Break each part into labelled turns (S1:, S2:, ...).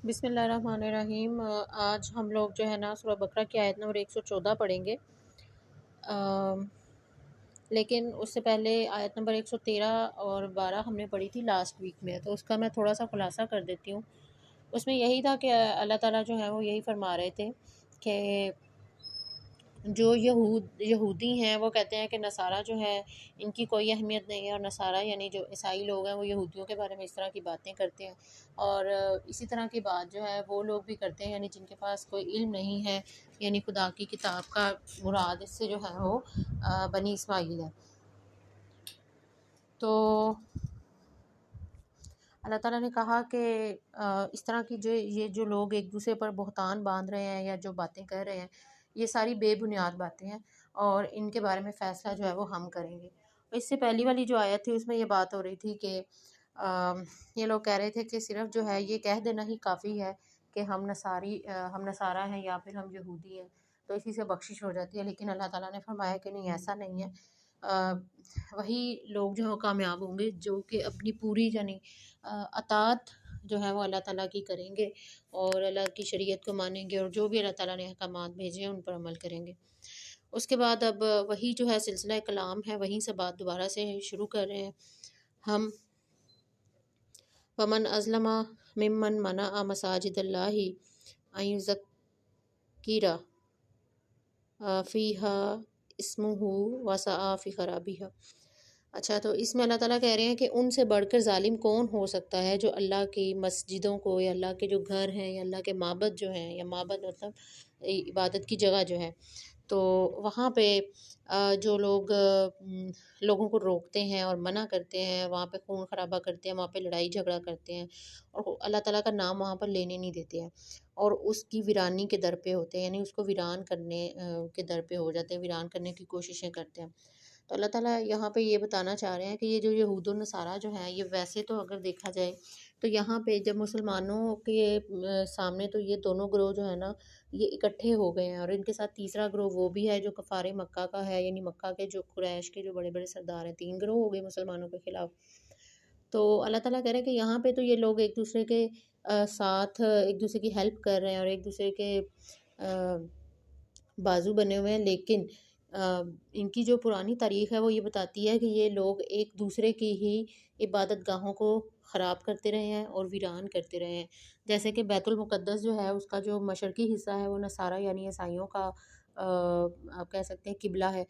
S1: بسم اللہ الرحمن الرحیم۔ آج ہم لوگ جو ہے نا سورہ بقرہ کی آیت نمبر 114 پڑھیں گے، لیکن اس سے پہلے آیت نمبر 113 اور 12 ہم نے پڑھی تھی لاسٹ ویک میں، تو اس کا میں تھوڑا سا خلاصہ کر دیتی ہوں۔ اس میں یہی تھا کہ اللہ تعالیٰ جو ہے وہ یہی فرما رہے تھے کہ جو یہودی ہیں وہ کہتے ہیں کہ نصارہ جو ہے ان کی کوئی اہمیت نہیں ہے، اور نصارہ یعنی جو عیسائی لوگ ہیں وہ یہودیوں کے بارے میں اس طرح کی باتیں کرتے ہیں، اور اسی طرح کی بات جو ہے وہ لوگ بھی کرتے ہیں یعنی جن کے پاس کوئی علم نہیں ہے، یعنی خدا کی کتاب کا مراد اس سے جو ہے وہ بنی اسماعیل ہے۔ تو اللہ تعالیٰ نے کہا کہ اس طرح کی یہ جو لوگ ایک دوسرے پر بہتان باندھ رہے ہیں یا جو باتیں کر رہے ہیں، یہ ساری بے بنیاد باتیں ہیں، اور ان کے بارے میں فیصلہ جو ہے وہ ہم کریں گے۔ اس سے پہلی والی جو آیت تھی اس میں یہ بات ہو رہی تھی کہ یہ لوگ کہہ رہے تھے کہ صرف جو ہے یہ کہہ دینا ہی کافی ہے کہ ہم نصارہ ہیں یا پھر ہم یہودی ہیں، تو اسی سے بخشش ہو جاتی ہے، لیکن اللہ تعالیٰ نے فرمایا کہ نہیں، ایسا نہیں ہے۔ وہی لوگ جو ہے کامیاب ہوں گے جو کہ اپنی پوری یعنی اطاعت جو ہے وہ اللہ تعالیٰ کی کریں گے، اور اللہ کی شریعت کو مانیں گے، اور جو بھی اللہ تعالیٰ نے احکامات بھیجے ہیں ان پر عمل کریں گے۔ اس کے بعد اب وہی جو ہے سلسلہ کلام ہے، وہیں سے بات دوبارہ سے شروع کر رہے ہیں ہم۔ ومن ازلم ممن منع مساجد اللہ ان یذکر فیہا اسمہ وسعی فی خرابہا۔ اچھا، تو اس میں اللہ تعالیٰ کہہ رہے ہیں کہ ان سے بڑھ کر ظالم کون ہو سکتا ہے جو اللہ کی مسجدوں کو یا اللہ کے جو گھر ہیں یا اللہ کے معبد جو ہیں، یا معبد مطلب عبادت کی جگہ جو ہے، تو وہاں پہ جو لوگ لوگوں کو روکتے ہیں اور منع کرتے ہیں، وہاں پہ خون خرابہ کرتے ہیں، وہاں پہ لڑائی جھگڑا کرتے ہیں، اور اللہ تعالیٰ کا نام وہاں پر لینے نہیں دیتے ہیں، اور اس کی ویرانی کے در پہ ہوتے ہیں، یعنی اس کو ویران کرنے کے در پہ ہو جاتے ہیں، ویران کرنے کی کوششیں کرتے ہیں۔ تو اللہ تعالیٰ یہاں پہ یہ بتانا چاہ رہے ہیں کہ یہ جو یہود و نصارہ جو ہیں، یہ ویسے تو اگر دیکھا جائے تو یہاں پہ جب مسلمانوں کے سامنے تو یہ دونوں گروہ جو ہے نا یہ اکٹھے ہو گئے ہیں، اور ان کے ساتھ تیسرا گروہ وہ بھی ہے جو کفار مکہ کا ہے، یعنی مکہ کے جو قریش کے جو بڑے بڑے سردار ہیں، 3 گروہ ہو گئے مسلمانوں کے خلاف۔ تو اللہ تعالیٰ کہہ رہے ہیں کہ یہاں پہ تو یہ لوگ ایک دوسرے کے ساتھ ایک دوسرے کی ہیلپ کر رہے ہیں اور ایک دوسرے کے بازو بنے ہوئے ہیں، لیکن ان کی جو پرانی تاریخ ہے وہ یہ بتاتی ہے کہ یہ لوگ ایک دوسرے کی ہی عبادت گاہوں کو خراب کرتے رہے ہیں اور ویران کرتے رہے ہیں۔ جیسے کہ بیت المقدس جو ہے اس کا جو مشرقی حصہ ہے وہ نصارہ یعنی عیسائیوں کا آپ کہہ سکتے ہیں قبلہ ہے،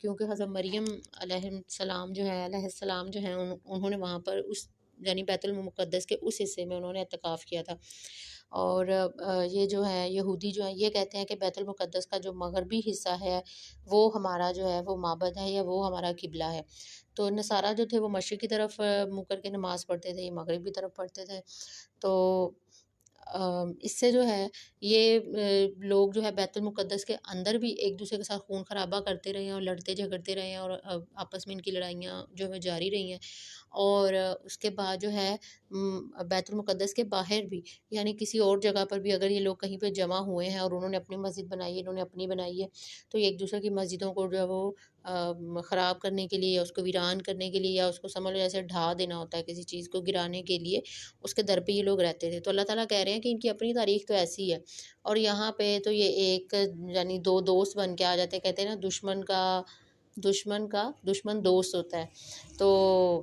S1: کیونکہ حضرت مریم علیہ السلام جو ہیں انہوں نے وہاں پر اس یعنی بیت المقدس کے اس حصے میں انہوں نے اعتکاف کیا تھا، اور یہ جو ہے یہودی جو ہیں یہ کہتے ہیں کہ بیت المقدس کا جو مغربی حصہ ہے وہ ہمارا جو ہے وہ معبد ہے یا وہ ہمارا قبلہ ہے۔ تو نصارہ جو تھے وہ مشرق کی طرف منہ کر کے نماز پڑھتے تھے، یہ مغرب کی طرف پڑھتے تھے۔ تو اس سے جو ہے یہ لوگ جو ہے بیت المقدس کے اندر بھی ایک دوسرے کے ساتھ خون خرابہ کرتے رہے ہیں اور لڑتے جھگڑتے رہے ہیں، اور آپس میں ان کی لڑائیاں جو ہے جاری رہی ہیں، اور اس کے بعد جو ہے بیت المقدس کے باہر بھی یعنی کسی اور جگہ پر بھی اگر یہ لوگ کہیں پہ جمع ہوئے ہیں اور انہوں نے اپنی مسجد بنائی ہے، انہوں نے اپنی بنائی ہے، تو یہ ایک دوسرے کی مسجدوں کو جو ہے وہ خراب کرنے کے لیے یا اس کو ویران کرنے کے لیے یا اس کو سمجھ لو جیسے ڈھا دینا ہوتا ہے کسی چیز کو گرانے کے لیے، اس کے در پہ یہ لوگ رہتے تھے۔ تو اللہ تعالیٰ کہہ رہے ہیں کہ ان کی اپنی تاریخ تو ایسی ہے، اور یہاں پہ تو یہ ایک یعنی 2 دوست بن کے آ جاتے ہیں، کہتے ہیں نا دشمن دوست ہوتا ہے۔ تو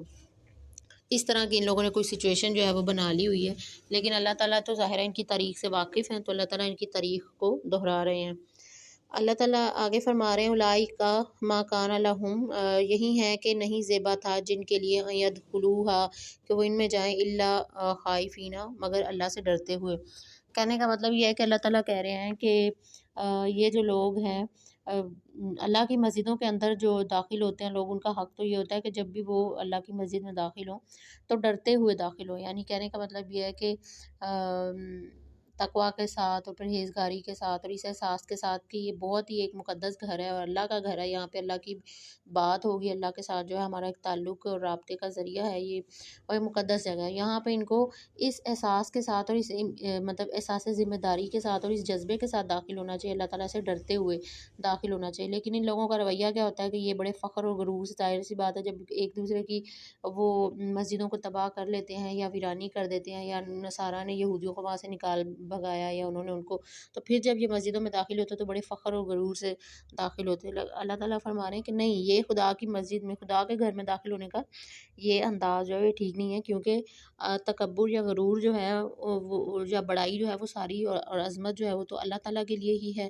S1: اس طرح کی ان لوگوں نے کوئی سچویشن جو ہے وہ بنا لی ہوئی ہے، لیکن اللہ تعالیٰ تو ظاہر ہے ان کی تاریخ سے واقف ہیں، تو اللہ تعالیٰ ان کی تاریخ کو دہرا رہے ہیں۔ اللہ تعالیٰ آگے فرما رہے ہیں اولئک ما کان لہم، یہی ہے کہ نہیں زیبا تھا جن کے لیے یدخلوہا کہ وہ ان میں جائیں، الا خائفین مگر اللہ سے ڈرتے ہوئے۔ کہنے کا مطلب یہ ہے کہ اللہ تعالیٰ کہہ رہے ہیں کہ یہ جو لوگ ہیں اللہ کی مسجدوں کے اندر جو داخل ہوتے ہیں لوگ، ان کا حق تو یہ ہوتا ہے کہ جب بھی وہ اللہ کی مسجد میں داخل ہوں تو ڈرتے ہوئے داخل ہوں، یعنی کہنے کا مطلب یہ ہے تقوی کے ساتھ اور پرہیزگاری کے ساتھ اور اس احساس کے ساتھ کہ یہ بہت ہی ایک مقدس گھر ہے اور اللہ کا گھر ہے، یہاں پہ اللہ کی بات ہوگی، اللہ کے ساتھ جو ہے ہمارا ایک تعلق اور رابطے کا ذریعہ ہے یہ، اور یہ مقدس جگہ ہے۔ یہاں پہ ان کو اس احساس کے ساتھ اور اس مطلب احساس ذمہ داری کے ساتھ اور اس جذبے کے ساتھ داخل ہونا چاہیے، اللہ تعالیٰ سے ڈرتے ہوئے داخل ہونا چاہیے۔ لیکن ان لوگوں کا رویہ کیا ہوتا ہے کہ یہ بڑے فخر اور غرور سے، ظاہر سی بات ہے جب ایک دوسرے کی وہ مسجدوں کو تباہ کر لیتے ہیں یا ویرانی کر دیتے ہیں، یا نصارہ نے یہودیوں کو وہاں سے نکال بھگایا یا انہوں نے ان کو، تو پھر جب یہ مسجدوں میں داخل ہوتے تو بڑے فخر اور غرور سے داخل ہوتے ہیں۔ اللہ تعالیٰ فرما رہے ہیں کہ نہیں، یہ خدا کی مسجد میں، خدا کے گھر میں داخل ہونے کا یہ انداز جو ہے یہ ٹھیک نہیں ہے، کیونکہ تکبر یا غرور جو ہے یا بڑائی جو ہے وہ ساری اور عظمت جو ہے وہ تو اللہ تعالیٰ کے لیے ہی ہے،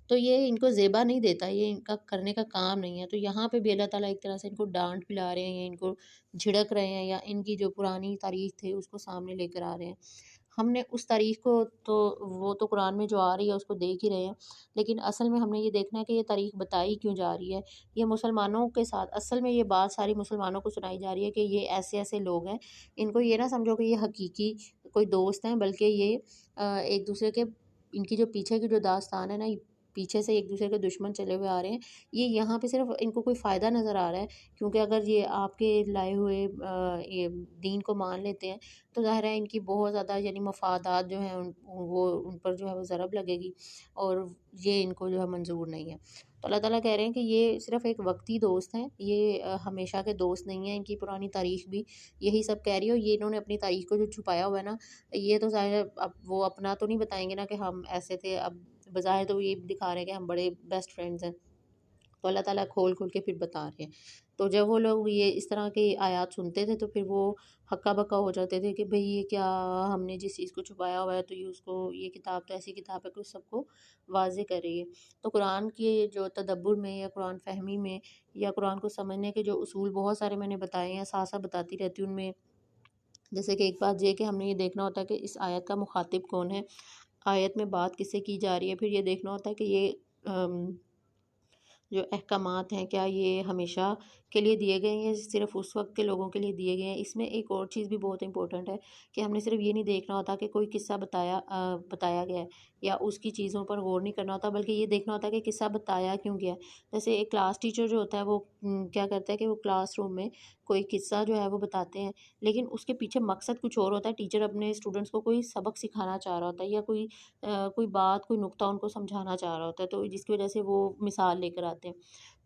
S1: تو یہ ان کو زیبا نہیں دیتا، یہ ان کا کرنے کا کام نہیں ہے۔ تو یہاں پہ بھی اللہ تعالیٰ ایک طرح سے ان کو ڈانٹ پلا رہے ہیں یا ان کو جھڑک رہے ہیں، یا ان کی جو پرانی تاریخ تھی اس کو سامنے لے کر آ رہے ہیں۔ ہم نے اس تاریخ کو تو وہ تو قرآن میں جو آ رہی ہے اس کو دیکھ ہی رہے ہیں، لیکن اصل میں ہم نے یہ دیکھنا ہے کہ یہ تاریخ بتائی کیوں جا رہی ہے۔ یہ مسلمانوں کے ساتھ اصل میں یہ بات ساری مسلمانوں کو سنائی جا رہی ہے کہ یہ ایسے ایسے لوگ ہیں، ان کو یہ نہ سمجھو کہ یہ حقیقی کوئی دوست ہیں، بلکہ یہ ایک دوسرے کے، ان کی جو پیچھے کی جو داستان ہے نا، پیچھے سے ایک دوسرے کے دشمن چلے ہوئے آ رہے ہیں، یہ یہاں پہ صرف ان کو کوئی فائدہ نظر آ رہا ہے، کیونکہ اگر یہ آپ کے لائے ہوئے یہ دین کو مان لیتے ہیں تو ظاہر ہے ان کی بہت زیادہ یعنی مفادات جو ہیں وہ ان پر جو ہے وہ ضرب لگے گی، اور یہ ان کو جو ہے منظور نہیں ہے۔ تو اللہ تعالیٰ کہہ رہے ہیں کہ یہ صرف ایک وقتی دوست ہیں، یہ ہمیشہ کے دوست نہیں ہیں۔ ان کی پرانی تاریخ بھی یہی سب کہہ رہی ہے، اور یہ انہوں نے اپنی تاریخ کو جو چھپایا ہوا ہے نا، یہ تو ظاہر ہے اب وہ اپنا تو نہیں بتائیں گے نا کہ ہم ایسے تھے، اب بظاہر تو یہ دکھا رہے ہیں کہ ہم بڑے بیسٹ فرینڈز ہیں، تو اللہ تعالیٰ کھول کھول کے پھر بتا رہے ہیں۔ تو جب وہ لوگ یہ اس طرح کی آیات سنتے تھے تو پھر وہ ہکا بکا ہو جاتے تھے کہ بھئی یہ کیا، ہم نے جس چیز کو چھپایا ہوا ہے تو یہ اس کو، یہ کتاب تو ایسی کتاب ہے کہ اس سب کو واضح کر رہی ہے۔ تو قرآن کے جو تدبر میں یا قرآن فہمی میں یا قرآن کو سمجھنے کے جو اصول بہت سارے میں نے بتائے ہیں، ساتھ ساتھ بتاتی رہتی ہوں ان میں، جیسے کہ ایک بات یہ کہ ہم نے یہ دیکھنا ہوتا ہے کہ اس آیت کا مخاطب کون ہے، آیت میں بات کس سے کی جا رہی ہے، پھر یہ دیکھنا ہوتا ہے کہ یہ جو احکامات ہیں کیا یہ ہمیشہ کے لیے دیے گئے ہیں یا صرف اس وقت کے لوگوں کے لیے دیے گئے ہیں۔ اس میں ایک اور چیز بھی بہت امپورٹنٹ ہے کہ ہم نے صرف یہ نہیں دیکھنا ہوتا کہ کوئی قصہ بتایا گیا ہے یا اس کی چیزوں پر غور نہیں کرنا ہوتا، بلکہ یہ دیکھنا ہوتا ہے کہ قصہ بتایا کیوں گیا ہے۔ جیسے ایک کلاس ٹیچر جو ہوتا ہے وہ کیا کرتا ہے کہ وہ کلاس روم میں کوئی قصہ جو ہے وہ بتاتے ہیں، لیکن اس کے پیچھے مقصد کچھ اور ہوتا ہے۔ ٹیچر اپنے اسٹوڈنٹس کو کوئی سبق سکھانا چاہ رہا ہوتا ہے یا کوئی بات، کوئی نقطہ ان کو سمجھانا چاہ رہا ہوتا ہے، تو جس کی وجہ سے وہ مثال لے کر آتے ہیں،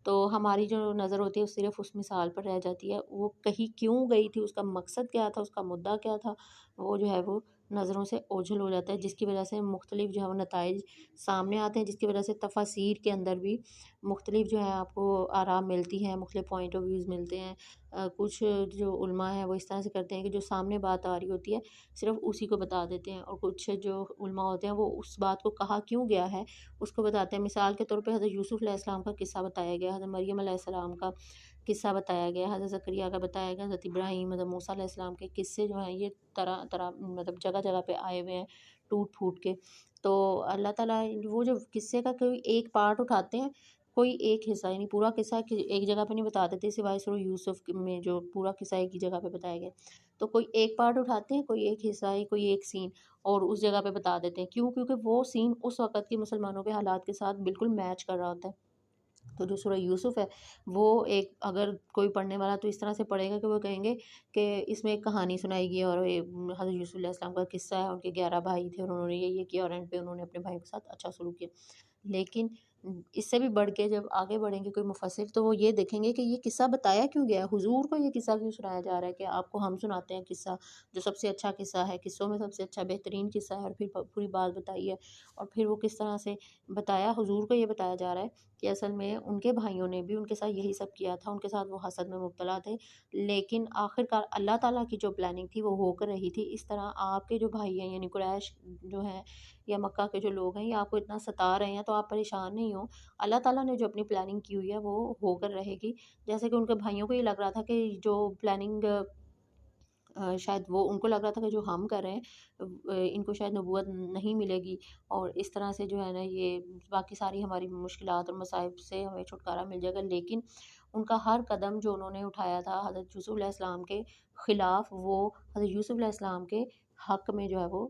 S1: تو ہماری جو نظر ہوتی ہے وہ صرف اس مثال پر رہ جاتی ہے، وہ کہیں کیوں گئی تھی، اس کا مقصد کیا تھا، اس کا مدعا کیا تھا، وہ جو ہے وہ نظروں سے اوجھل ہو جاتا ہے، جس کی وجہ سے مختلف جو ہے وہ نتائج سامنے آتے ہیں، جس کی وجہ سے تفاسیر کے اندر بھی مختلف جو ہے آپ کو آراء ملتی ہیں، مختلف پوائنٹ آف ویوز ملتے ہیں۔ کچھ جو علماء ہیں وہ اس طرح سے کرتے ہیں کہ جو سامنے بات آ رہی ہوتی ہے صرف اسی کو بتا دیتے ہیں، اور کچھ جو علماء ہوتے ہیں وہ اس بات کو کہا کیوں گیا ہے اس کو بتاتے ہیں۔ مثال کے طور پہ حضرت یوسف علیہ السلام کا قصہ بتایا گیا، حضرت مریم علیہ السلام کا قصہ بتایا گیا، حضرت زکریا کا بتایا گیا، حضرت ابراہیم، حضرت موسیٰ علیہ السلام کے قصے جو ہیں یہ طرح طرح مطلب جگہ جگہ پہ آئے ہوئے ہیں ٹوٹ پھوٹ کے۔ تو اللہ تعالیٰ وہ جو قصے کا کوئی ایک پارٹ اٹھاتے ہیں، کوئی ایک حصہ، یعنی پورا قصہ ایک جگہ پہ نہیں بتا دیتے، سوائے سورہ یوسف میں جو پورا قصہ ایک ہی جگہ پہ بتایا گیا، تو کوئی ایک پارٹ اٹھاتے ہیں، کوئی ایک حصہ ہے، کوئی ایک سین، اور اس جگہ پہ بتا دیتے ہیں۔ کیوں؟ کیونکہ وہ سین اس وقت کے مسلمانوں کے حالات کے ساتھ بالکل میچ کر رہا ہوتا ہے۔ تو جو سورہ یوسف ہے وہ ایک، اگر کوئی پڑھنے والا تو اس طرح سے پڑھے گا کہ وہ کہیں گے کہ اس میں ایک کہانی سنائی گئی اور یہ حضرت یوسف علیہ السلام کا قصہ ہے، ان کے 11 بھائی تھے اور انہوں نے یہ کیا اور اینڈ پہ انہوں نے اپنے بھائیوں کے ساتھ اچھا سلوک کیا۔ لیکن اس سے بھی بڑھ کے جب آگے بڑھیں گے کوئی مفسر تو وہ یہ دیکھیں گے کہ یہ قصہ بتایا کیوں گیا ہے، حضور کو یہ قصہ کیوں سنایا جا رہا ہے، کہ آپ کو ہم سناتے ہیں قصہ جو سب سے اچھا قصہ ہے، قصوں میں سب سے اچھا بہترین قصہ ہے، اور پھر پوری بات بتائی ہے، اور پھر وہ کس طرح سے بتایا۔ حضور کو یہ بتایا جا رہا ہے کہ اصل میں ان کے بھائیوں نے بھی ان کے ساتھ یہی سب کیا تھا، ان کے ساتھ وہ حسد میں مبتلا تھے، لیکن آخر کار اللہ تعالیٰ کی جو پلاننگ تھی وہ ہو کر رہی تھی۔ اس طرح آپ کے جو بھائی ہیں یعنی قریش جو ہیں یا مکہ کے جو لوگ ہیں یہ آپ کو اتنا ستا رہے ہیں تو آپ پریشان نہیں ہوں، اللہ تعالیٰ نے جو اپنی پلاننگ کی ہوئی ہے وہ ہو کر رہے گی۔ جیسے کہ ان کے بھائیوں کو یہ لگ رہا تھا کہ جو پلاننگ شاید وہ ان کو لگ رہا تھا کہ جو ہم کر رہے ہیں ان کو شاید نبوت نہیں ملے گی، اور اس طرح سے جو ہے نا یہ باقی ساری ہماری مشکلات اور مصائب سے ہمیں چھٹکارا مل جائے گا۔ لیکن ان کا ہر قدم جو انہوں نے اٹھایا تھا حضرت یوسف علیہ السلام کے خلاف، وہ حضرت یوسف علیہ السلام کے حق میں جو ہے وہ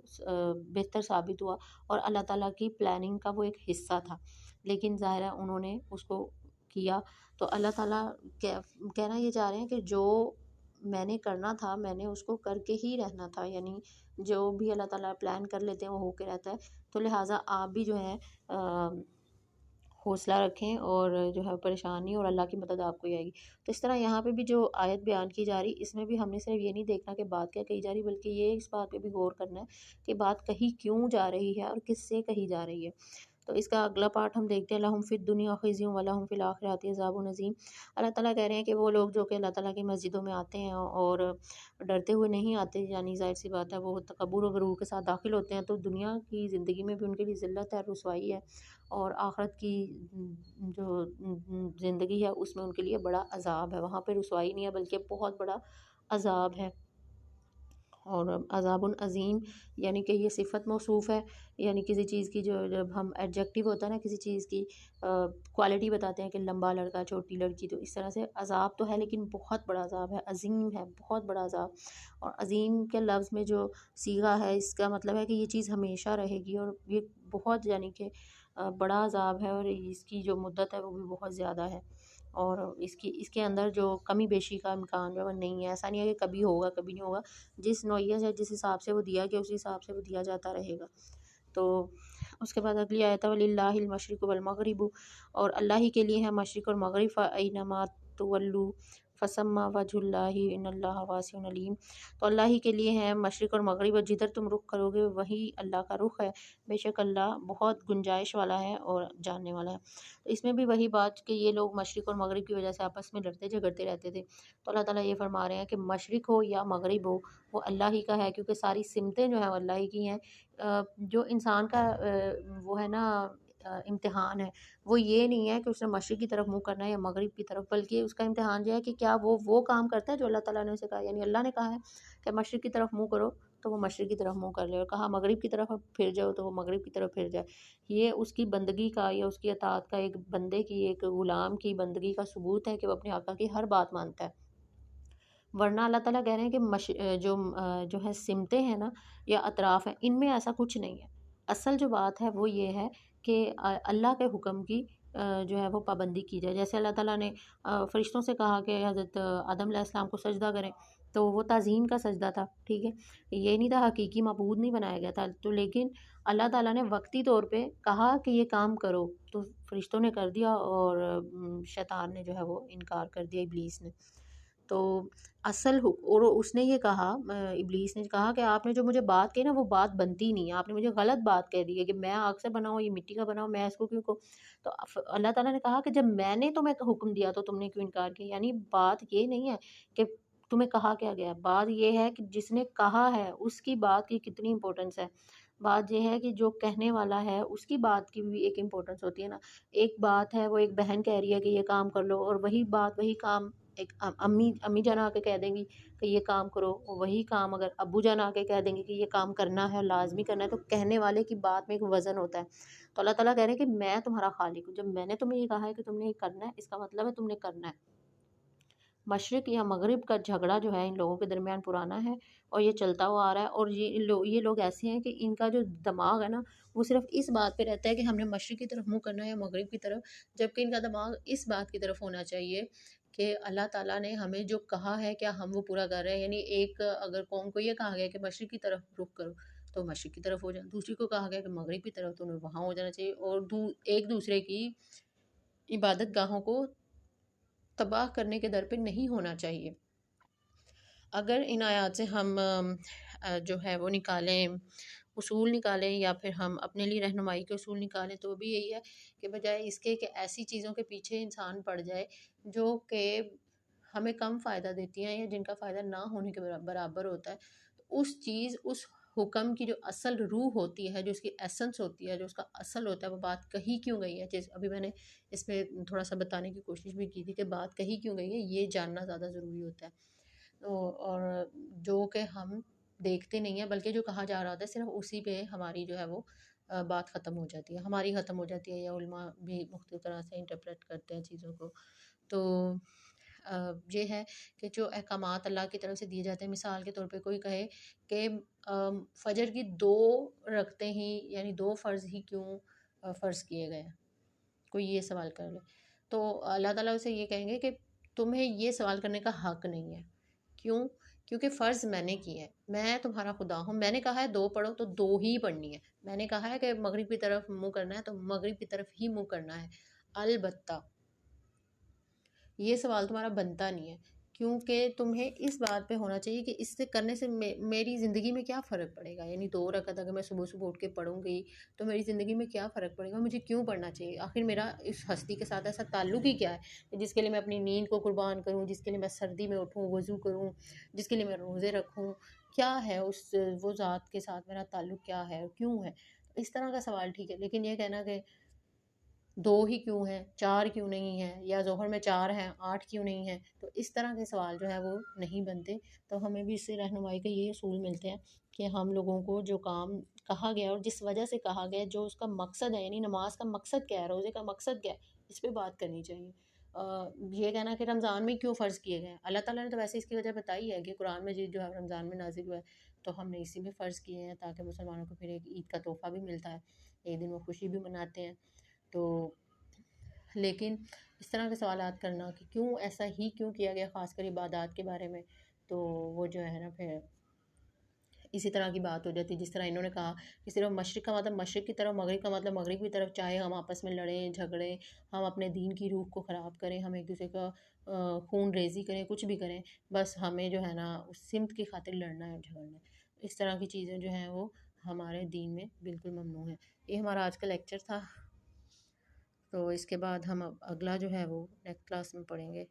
S1: بہتر ثابت ہوا اور اللہ تعالیٰ کی پلاننگ کا وہ ایک حصہ تھا، لیکن ظاہر ہے انہوں نے اس کو کیا۔ تو اللہ تعالیٰ کہنا یہ چاہ رہے ہیں کہ جو میں نے کرنا تھا میں نے اس کو کر کے ہی رہنا تھا، یعنی جو بھی اللہ تعالیٰ پلان کر لیتے ہیں وہ ہو کے رہتا ہے۔ تو لہٰذا آپ بھی جو ہے حوصلہ رکھیں اور جو ہے پریشانی اور اللہ کی مدد آپ کو ہی آئے گی۔ تو اس طرح یہاں پہ بھی جو آیت بیان کی جا رہی، اس میں بھی ہم نے صرف یہ نہیں دیکھنا کہ بات کیا کہی جا رہی، بلکہ یہ اس بات پہ بھی غور کرنا ہے کہ بات کہی کیوں جا رہی ہے اور کس سے کہی جا رہی ہے۔ تو اس کا اگلا پارٹ ہم دیکھتے ہیں، لَهُمْ فِي الدُّنْيَا خِزْيٌ وَلَهُمْ فِي الْآخِرَةِ عَذَابٌ عَظِيمٌ۔ اللہ تعالیٰ کہہ رہے ہیں کہ وہ لوگ جو کہ اللہ تعالیٰ کی مسجدوں میں آتے ہیں اور ڈرتے ہوئے نہیں آتے، یعنی ظاہر سی بات ہے وہ تکبر و غرور کے ساتھ داخل ہوتے ہیں، تو دنیا کی زندگی میں بھی ان کے لیے ذلت ہے، رسوائی ہے، اور آخرت کی جو زندگی ہے اس میں ان کے لیے بڑا عذاب ہے، وہاں پہ رسوائی نہیں ہے بلکہ بہت بڑا عذاب ہے۔ اور عذاب عظیم یعنی کہ یہ صفت موصوف ہے، یعنی کسی چیز کی جو جب ہم ایڈجیکٹیو ہوتا ہے نا کسی چیز کی کوالٹی بتاتے ہیں کہ لمبا لڑکا چھوٹی لڑکی، تو اس طرح سے عذاب تو ہے لیکن بہت بڑا عذاب ہے، عظیم ہے، بہت بڑا عذاب۔ اور عظیم کے لفظ میں جو صیغہ ہے اس کا مطلب ہے کہ یہ چیز ہمیشہ رہے گی، اور یہ بہت یعنی کہ بڑا عذاب ہے، اور اس کی جو مدت ہے وہ بھی بہت زیادہ ہے، اور اس کے اندر جو کمی بیشی کا امکان جو ہے وہ نہیں ہے، ایسا نہیں ہے کہ کبھی ہوگا کبھی نہیں ہوگا، جس نوعیت ہے جس حساب سے وہ دیا گیا اسی حساب سے وہ دیا جاتا رہے گا۔ تو اس کے بعد اگلی آیت ہے وَلِلَّهِ الْمَشْرِقُ وَالْمَغْرِبُ، اور اللہ ہی کے لیے ہے مشرق اور مغرب، فَأَيْنَمَا تُوَلُّوا فَثَمَّ وَجْهُ اللّٰهِ إِنَّ اللّٰهَ وَاسِعٌ عَلِيمٌ۔ تو اللہ ہی کے لیے ہے مشرق اور مغرب، اور جدھر تم رخ کرو گے وہی اللہ کا رخ ہے، بے شک اللہ بہت گنجائش والا ہے اور جاننے والا ہے۔ تو اس میں بھی وہی بات کہ یہ لوگ مشرق اور مغرب کی وجہ سے آپس میں لڑتے جھگڑتے رہتے تھے، تو اللہ تعالیٰ یہ فرما رہے ہیں کہ مشرق ہو یا مغرب ہو وہ اللہ ہی کا ہے، کیونکہ ساری سمتیں جو ہیں وہ اللہ ہی کی ہیں۔ جو انسان کا وہ ہے نا امتحان ہے، وہ یہ نہیں ہے کہ اس نے مشرق کی طرف منہ کرنا ہے یا مغرب کی طرف، بلکہ اس کا امتحان یہ ہے کہ کیا وہ کام کرتا ہے جو اللہ تعالیٰ نے اسے کہا، یعنی اللہ نے کہا ہے کہ مشرق کی طرف منہ کرو تو وہ مشرق کی طرف منہ کر لے، اور کہا مغرب کی طرف پھر جاؤ تو وہ مغرب کی طرف پھر جائے۔ یہ اس کی بندگی کا یا اس کی اطاعت کا، ایک بندے کی، ایک غلام کی بندگی کا ثبوت ہے کہ وہ اپنے آقا کی ہر بات مانتا ہے۔ ورنہ اللہ تعالیٰ کہہ رہے ہیں کہ جو ہے سمتیں ہیں نا یا اطراف ہیں، ان میں ایسا کچھ نہیں ہے۔ اصل جو بات ہے وہ یہ ہے کہ اللہ کے حکم کی جو ہے وہ پابندی کی جائے، جیسے اللہ تعالیٰ نے فرشتوں سے کہا کہ حضرت آدم علیہ السلام کو سجدہ کریں، تو وہ تعظیم کا سجدہ تھا، ٹھیک ہے، یہ نہیں تھا، حقیقی معبود نہیں بنایا گیا تھا، تو لیکن اللہ تعالیٰ نے وقتی طور پہ کہا کہ یہ کام کرو تو فرشتوں نے کر دیا، اور شیطان نے جو ہے وہ انکار کر دیا، ابلیس نے۔ تو اور اس نے یہ کہا، ابلیس نے کہا کہ آپ نے جو مجھے بات کہی نا وہ بات بنتی نہیں ہے، آپ نے مجھے غلط بات کہہ دی ہے کہ میں آگ سے بنا ہوں، یہ مٹی کا بنا ہوں، میں اس کو کیوں تو اللہ تعالیٰ نے کہا کہ جب میں نے تمہیں حکم دیا تو تم نے کیوں انکار کیا، یعنی بات یہ نہیں ہے کہ تمہیں کہا کیا گیا، بات یہ ہے کہ جس نے کہا ہے اس کی بات کی کتنی امپورٹنس ہے۔ بات یہ ہے کہ جو کہنے والا ہے اس کی بات کی بھی ایک امپورٹنس ہوتی ہے نا۔ ایک بات ہے وہ ایک بہن کہہ رہی ہے کہ یہ کام کر لو، اور وہی بات وہی کام ایک امی جان آ کے کہہ دیں گی کہ یہ کام کرو، وہی کام اگر ابو جان آ کے کہہ دیں گے کہ یہ کام کرنا ہے، لازمی کرنا ہے، تو کہنے والے کی بات میں ایک وزن ہوتا ہے۔ تو اللہ تعالیٰ کہہ رہے ہیں کہ میں تمہارا خالق ہوں، جب میں نے تمہیں یہ کہا ہے کہ تم نے یہ کرنا ہے، اس کا مطلب ہے تم نے کرنا ہے۔ مشرق یا مغرب کا جھگڑا جو ہے ان لوگوں کے درمیان پرانا ہے اور یہ چلتا ہوا آ رہا ہے، اور یہ لوگ ایسے ہیں کہ ان کا جو دماغ ہے نا وہ صرف اس بات پہ رہتا ہے کہ ہم نے مشرق کی طرف منہ کرنا ہے یا مغرب کی طرف، جبکہ ان کا دماغ اس بات کی طرف ہونا چاہیے کہ اللہ تعالیٰ نے ہمیں جو کہا ہے کیا ہم وہ پورا کر رہے ہیں۔ یعنی ایک اگر قوم کو یہ کہا گیا کہ مشرق کی طرف رخ کرو تو مشرق کی طرف ہو جائے، دوسری کو کہا گیا کہ مغرب کی طرف، تو انہیں وہاں ہو جانا چاہیے، اور ایک دوسرے کی عبادت گاہوں کو تباہ کرنے کے در پہ نہیں ہونا چاہیے۔ اگر ان آیات سے ہم جو ہے وہ اصول نکالیں یا پھر ہم اپنے لیے رہنمائی کے اصول نکالیں، تو بھی یہی ہے کہ بجائے اس کے کہ ایسی چیزوں کے پیچھے انسان پڑ جائے جو کہ ہمیں کم فائدہ دیتی ہیں یا جن کا فائدہ نہ ہونے کے برابر ہوتا ہے، تو اس حکم کی جو اصل روح ہوتی ہے، جو اس کی ایسنس ہوتی ہے، جو اس کا اصل ہوتا ہے، وہ بات کہی کیوں گئی ہے، جیسے ابھی میں نے اس میں تھوڑا سا بتانے کی کوشش بھی کی تھی کہ بات کہی کیوں گئی ہے، یہ جاننا زیادہ ضروری ہوتا ہے۔ اور جو کہ ہم دیکھتے نہیں ہیں بلکہ جو کہا جا رہا ہوتا ہے صرف اسی پہ ہماری جو ہے وہ بات ختم ہو جاتی ہے، ہماری ختم ہو جاتی ہے، یا علماء بھی مختلف طرح سے انٹرپریٹ کرتے ہیں چیزوں کو۔ تو یہ ہے کہ جو احکامات اللہ کی طرف سے دیے جاتے ہیں، مثال کے طور پہ کوئی کہے کہ فجر کی 2 رکعتیں ہی یعنی 2 فرض ہی کیوں فرض کیے گئے ہیں، کوئی یہ سوال کر لے، تو اللہ تعالیٰ اسے یہ کہیں گے کہ تمہیں یہ سوال کرنے کا حق نہیں ہے. کیوں؟ کیونکہ فرض میں نے کی ہے، میں تمہارا خدا ہوں، میں نے کہا ہے 2 پڑھو تو 2 ہی پڑھنی ہے، میں نے کہا ہے کہ مغرب کی طرف منہ کرنا ہے تو مغرب کی طرف ہی منہ کرنا ہے. البتہ یہ سوال تمہارا بنتا نہیں ہے، کیونکہ تمہیں اس بات پہ ہونا چاہیے کہ اس سے کرنے سے میری زندگی میں کیا فرق پڑے گا. یعنی 2 رکعت اگر میں صبح صبح اٹھ کے پڑھوں گی تو میری زندگی میں کیا فرق پڑے گا، مجھے کیوں پڑھنا چاہیے، آخر میرا اس ہستی کے ساتھ ایسا تعلق ہی کیا ہے کہ جس کے لیے میں اپنی نیند کو قربان کروں، جس کے لیے میں سردی میں اٹھوں، وضو کروں، جس کے لیے میں روزے رکھوں، کیا ہے وہ ذات کے ساتھ میرا تعلق کیا ہے اور کیوں ہے. اس طرح کا سوال ٹھیک ہے، لیکن یہ کہنا کہ 2 ہی کیوں ہیں، 4 کیوں نہیں ہیں، یا ظہر میں 4 ہیں 8 کیوں نہیں ہیں، تو اس طرح کے سوال جو ہے وہ نہیں بنتے. تو ہمیں بھی اس سے رہنمائی کے یہ اصول ملتے ہیں کہ ہم لوگوں کو جو کام کہا گیا اور جس وجہ سے کہا گیا، جو اس کا مقصد ہے، یعنی نماز کا مقصد کیا ہے، روزے کا مقصد کیا ہے، اس پہ بات کرنی چاہیے. یہ کہنا کہ رمضان میں کیوں فرض کیے گئے، اللہ تعالیٰ نے تو ویسے اس کی وجہ بتائی ہے کہ قرآن مجید جو ہے رمضان میں نازل ہوا ہے، تو ہم نے اسی میں فرض کیے ہیں تاکہ مسلمانوں کو پھر ایک عید کا تحفہ بھی ملتا ہے، ایک دن وہ خوشی بھی مناتے ہیں. تو لیکن اس طرح کے سوالات کرنا کہ کیوں ایسا ہی کیوں کیا گیا، خاص کر عبادات کے بارے میں، تو وہ جو ہے نا پھر اسی طرح کی بات ہو جاتی ہے جس طرح انہوں نے کہا کہ صرف مشرق کا مطلب مشرق کی طرف، مغرب کا مطلب مغرب کی طرف، چاہے ہم آپس میں لڑیں جھگڑیں، ہم اپنے دین کی روح کو خراب کریں، ہم ایک دوسرے کا خون ریزی کریں، کچھ بھی کریں، بس ہمیں جو ہے نا اس سمت کی خاطر لڑنا ہے اور جھگڑنا ہے. اس طرح کی چیزیں جو ہیں وہ ہمارے دین میں بالکل ممنوع ہیں. یہ ہمارا آج کا لیکچر تھا، تو اس کے بعد ہم اب اگلا جو ہے وہ نیکسٹ کلاس میں پڑھیں گے.